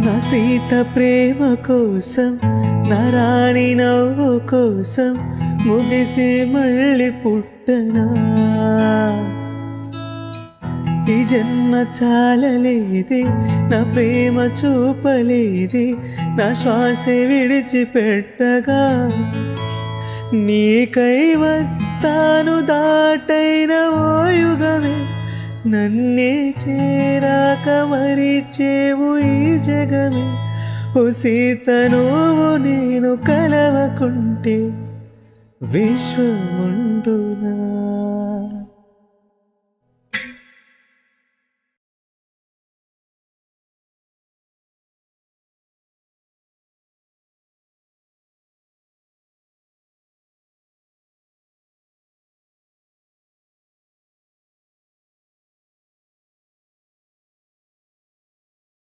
నా సీత ప్రేమ కోసం, నా రాణి నవ్వు కోసం ముగిసి మళ్ళీ పుట్టనా? ఈ జన్మ చాలలేదే, నా ప్రేమ చూపలేదే, నా శ్వాసే విడిచిపెట్టగా నీకై వస్తాను దాటైన ఓ యుగమే, నన్నే చేరాక మరిచేవు ఈ జగమే. ఓ సీత నువ్వు నేను కలవకుంటే విశ్వముండునా?